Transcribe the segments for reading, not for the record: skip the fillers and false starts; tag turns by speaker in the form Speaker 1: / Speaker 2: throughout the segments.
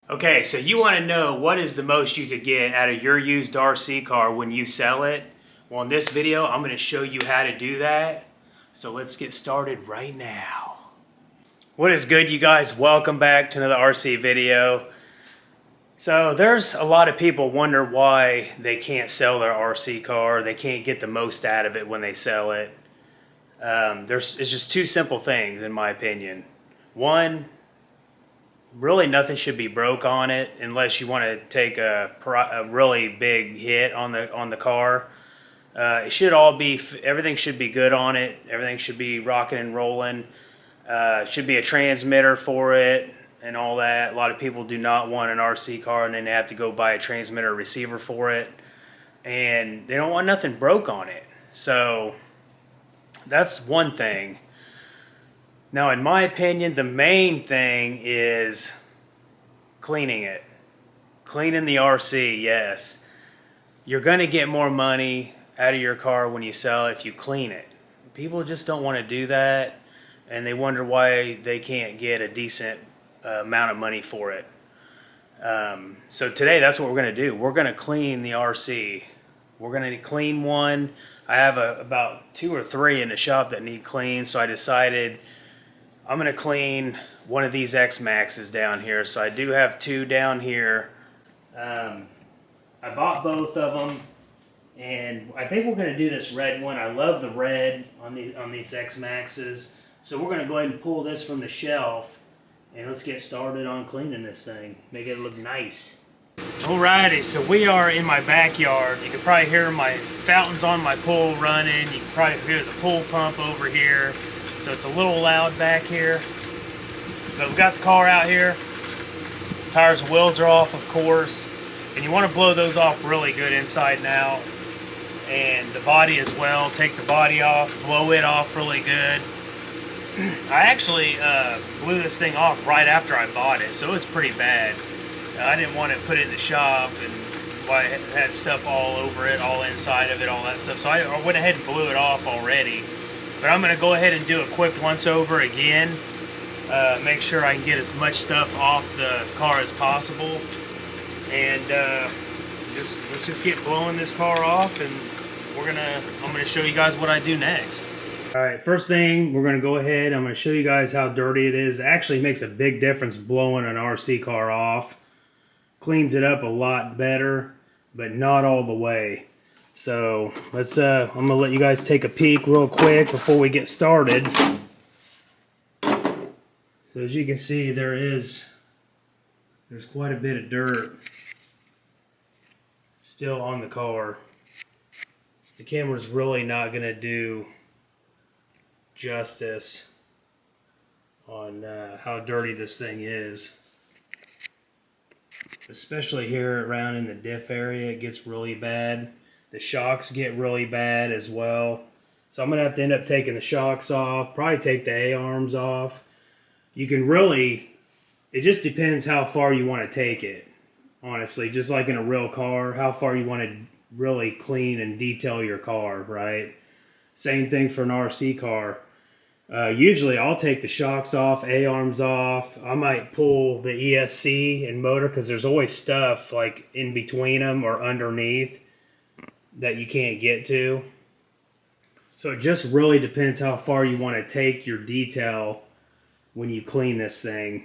Speaker 1: Okay, so you want to know what is the most you could get out of your used RC car when you sell it? Well, in this video, I'm going to show you how to do that. So let's get started right now. What is good, you guys? Welcome back to another RC video. So there's a lot of people wonder why they can't sell their RC car. They can't get the most out of it when they sell it. It's just two simple things, in my opinion. One, really nothing should be broke on it unless you want to take a really big hit on the car. It should all be, everything should be good on it. Everything should be rocking and rolling. Should be a transmitter for it and all that. A lot of people do not want an RC car and then they have to go buy a transmitter receiver for it. And they don't want nothing broke on it. So that's one thing. Now, in my opinion, the main thing is cleaning it. Cleaning the RC, yes. You're going to get more money out of your car when you sell it if you clean it. People just don't want to do that, and they wonder why they can't get a decent amount of money for it. So today, that's what we're going to do. We're going to clean the RC. We're going to clean one. I have about 2 or 3 in the shop that need cleaned, so I decided I'm going to clean one of these X-Maxes down here. So I do have 2 down here. I bought both of them, and I think we're going to do this red one. I love the red on these X-Maxes. So we're going to go ahead and pull this from the shelf, and let's get started on cleaning this thing. Make it look nice. Alrighty, so we are in my backyard. You can probably hear my fountains on my pool running. You can probably hear the pool pump over here. So it's a little loud back here. But we've got the car out here. Tires and wheels are off, of course. And you want to blow those off really good inside and out. And the body as well. Take the body off, blow it off really good. I actually blew this thing off right after I bought it, so it was pretty bad. I didn't want to put it in the shop and I had stuff all over it, all inside of it, all that stuff. So I went ahead and blew it off already. But I'm going to go ahead and do a quick once over again. Make sure I can get as much stuff off the car as possible. And let's just get blowing this car off, and I'm going to show you guys what I do next. Alright, first thing, we're going to go ahead, I'm going to show you guys how dirty it is. It actually makes a big difference blowing an RC car off. Cleans it up a lot better, but not all the way. So let's I'm going to let you guys take a peek real quick before we get started. So as you can see, there's quite a bit of dirt still on the car. The camera's really not going to do justice on how dirty this thing is. Especially here around in the diff area, it gets really bad. The shocks get really bad as well. So I'm going to have to end up taking the shocks off, probably take the A-arms off. You can really, it just depends how far you want to take it, honestly. Just like in a real car, how far you want to really clean and detail your car, right? Same thing for an RC car. Usually I'll take the shocks off, A-arms off. I might pull the ESC and motor because there's always stuff like in between them or underneath that you can't get to. So it just really depends how far you want to take your detail when you clean this thing.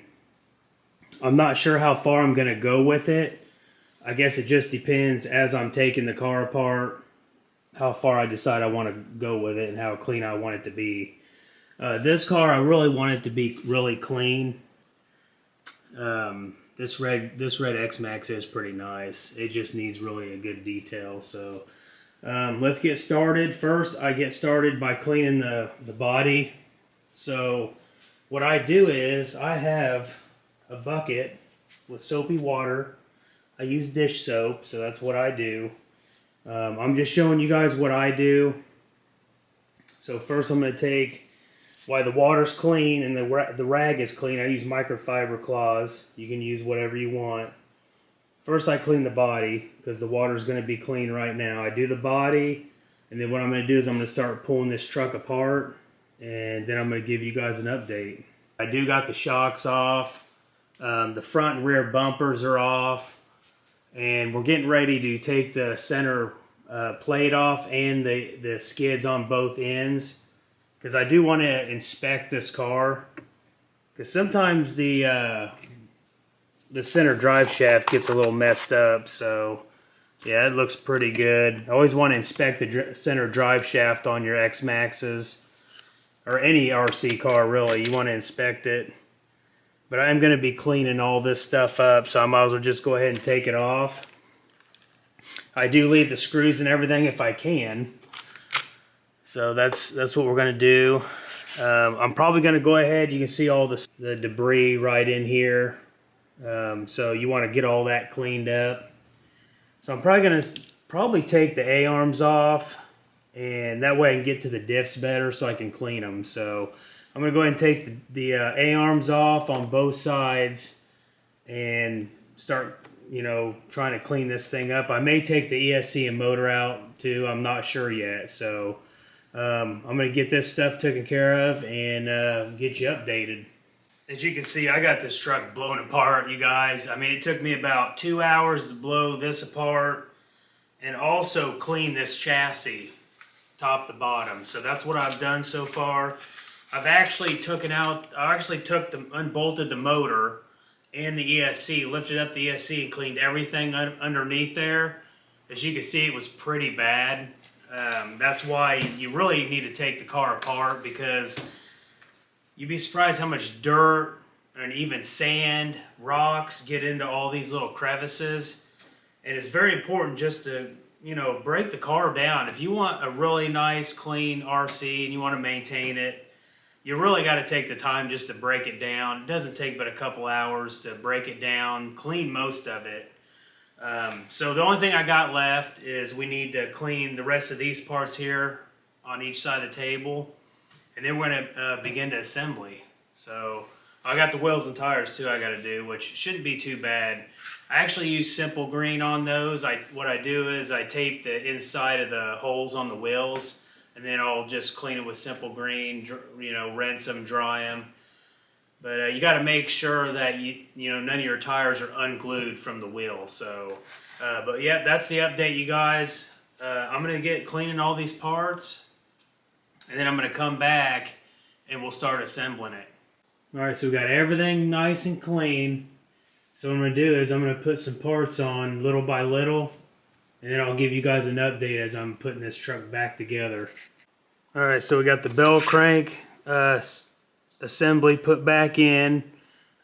Speaker 1: I'm not sure how far I'm going to go with it. I guess it just depends as I'm taking the car apart, how far I decide I want to go with it and how clean I want it to be. This car, I really want it to be really clean. This red X-Max is pretty nice. It just needs really a good detail. So let's get started. First, I get started by cleaning the body. So what I do is I have a bucket with soapy water. I use dish soap, so that's what I do. I'm just showing you guys what I do. So first I'm going to take, while the water's clean and the rag is clean, I use microfiber cloths. You can use whatever you want. First I clean the body because the water's going to be clean right now. I do the body, and then what I'm going to do is I'm going to start pulling this truck apart, and then I'm going to give you guys an update. I do got the shocks off. The front and rear bumpers are off. And we're getting ready to take the center plate off and the skids on both ends. Because I do want to inspect this car. Because sometimes the center drive shaft gets a little messed up. So yeah, it looks pretty good. I always want to inspect the center drive shaft on your X-Maxes. Or any RC car really, you want to inspect it. But I'm going to be cleaning all this stuff up, so I might as well just go ahead and take it off. I do leave the screws and everything if I can. So that's what we're going to do. I'm probably going to go ahead, you can see all the debris right in here. So you want to get all that cleaned up. So I'm probably going to take the A-arms off, and that way I can get to the diffs better so I can clean them. So I'm going to go ahead and take the A-arms off on both sides and start, trying to clean this thing up. I may take the ESC and motor out too. I'm not sure yet. So I'm going to get this stuff taken care of and get you updated. As you can see, I got this truck blown apart, you guys. I mean, it took me about 2 hours to blow this apart and also clean this chassis top to bottom. So that's what I've done so far. I've actually unbolted the motor and the ESC, lifted up the ESC and cleaned everything underneath there. As you can see, it was pretty bad. That's why you really need to take the car apart, because you'd be surprised how much dirt and even sand, rocks get into all these little crevices. And it's very important just to, break the car down. If you want a really nice, clean RC and you want to maintain it, you really got to take the time just to break it down. It doesn't take but a couple hours to break it down, clean most of it. So the only thing I got left is we need to clean the rest of these parts here on each side of the table. And then we're going to begin to assembly. So I got the wheels and tires too I got to do, which shouldn't be too bad. I actually use Simple Green on those. What I do is I tape the inside of the holes on the wheels, and then I'll just clean it with Simple Green, rinse them, dry them. But you got to make sure that none of your tires are unglued from the wheel. So, but yeah, that's the update, you guys. I'm gonna get cleaning all these parts, and then I'm gonna come back and we'll start assembling it. All right, so we got everything nice and clean. So what I'm gonna do is I'm gonna put some parts on little by little, and then I'll give you guys an update as I'm putting this truck back together. All right, so we got the bell crank assembly put back in,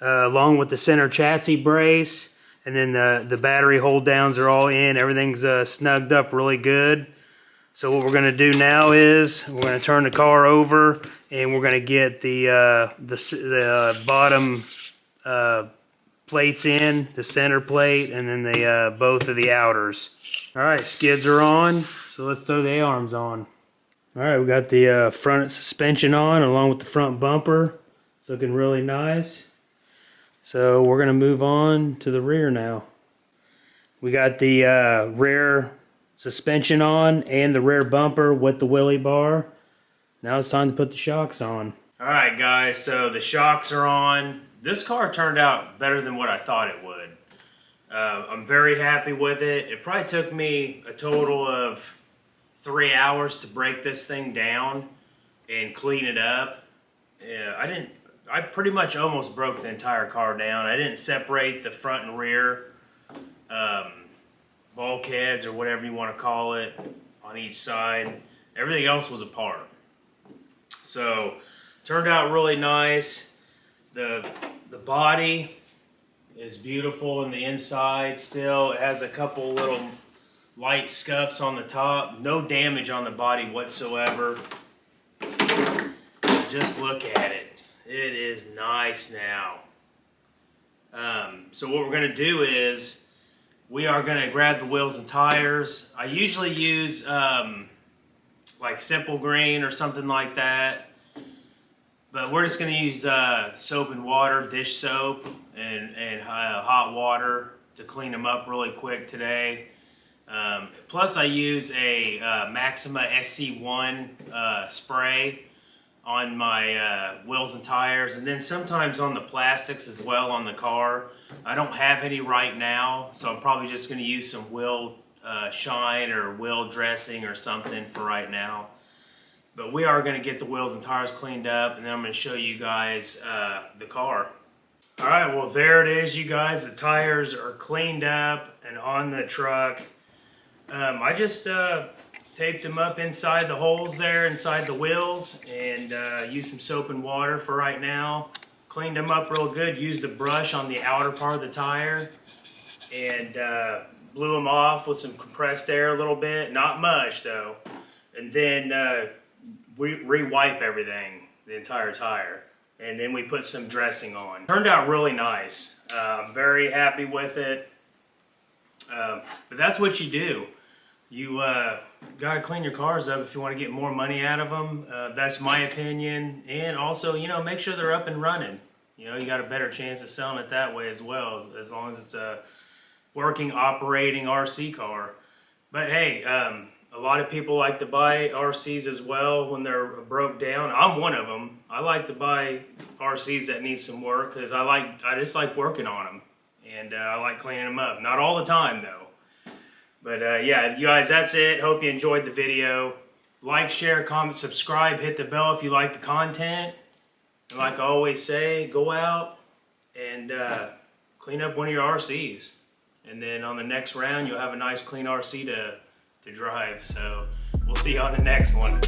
Speaker 1: along with the center chassis brace, and then the battery hold downs are all in. Everything's snugged up really good. So what we're going to do now is we're going to turn the car over, and we're going to get the bottom plates in, the center plate, and then the both of the outers. All right, skids are on, so let's throw the A-arms on. All right, we got the front suspension on along with the front bumper. It's looking really nice. So we're going to move on to the rear now. We got the rear suspension on and the rear bumper with the wheelie bar. Now it's time to put the shocks on. All right, guys, so the shocks are on. This car turned out better than what I thought it would. I'm very happy with it. It probably took me a total of 3 hours to break this thing down and clean it up. Yeah, I pretty much almost broke the entire car down. I didn't separate the front and rear bulkheads or whatever you want to call it on each side. Everything else was apart. So turned out really nice. The body is beautiful in the inside still. It has a couple little light scuffs on the top. No damage on the body whatsoever. Just look at it. It is nice now. So what we're going to do is we are going to grab the wheels and tires. I usually use like Simple Green or something like that. But we're just going to use soap and water, dish soap, and hot water to clean them up really quick today. Plus I use a Maxima SC1 spray on my wheels and tires, and then sometimes on the plastics as well on the car. I don't have any right now, so I'm probably just going to use some wheel shine or wheel dressing or something for right now. But we are going to get the wheels and tires cleaned up, and then I'm going to show you guys the car. Alright, well there it is, you guys. The tires are cleaned up and on the truck. I just taped them up inside the holes there, inside the wheels, and used some soap and water for right now. Cleaned them up real good, used a brush on the outer part of the tire, and blew them off with some compressed air a little bit. Not much though. And then we re-wipe everything, the entire tire. And then we put some dressing on. Turned out really nice. I'm very happy with it. But that's what you do. You gotta clean your cars up if you want to get more money out of them. That's my opinion. And also, you know, make sure they're up and running. You know, you got a better chance of selling it that way as well, as long as it's a working, operating RC car. But hey, a lot of people like to buy RCs as well when they're broke down. I'm one of them. I like to buy RCs that need some work because I just like working on them, and I like cleaning them up. Not all the time though. But yeah, you guys, that's it. Hope you enjoyed the video. Like, share, comment, subscribe, hit the bell if you like the content. And like I always say, go out and clean up one of your RCs. And then on the next round, you'll have a nice clean RC to drive. So we'll see you on the next one.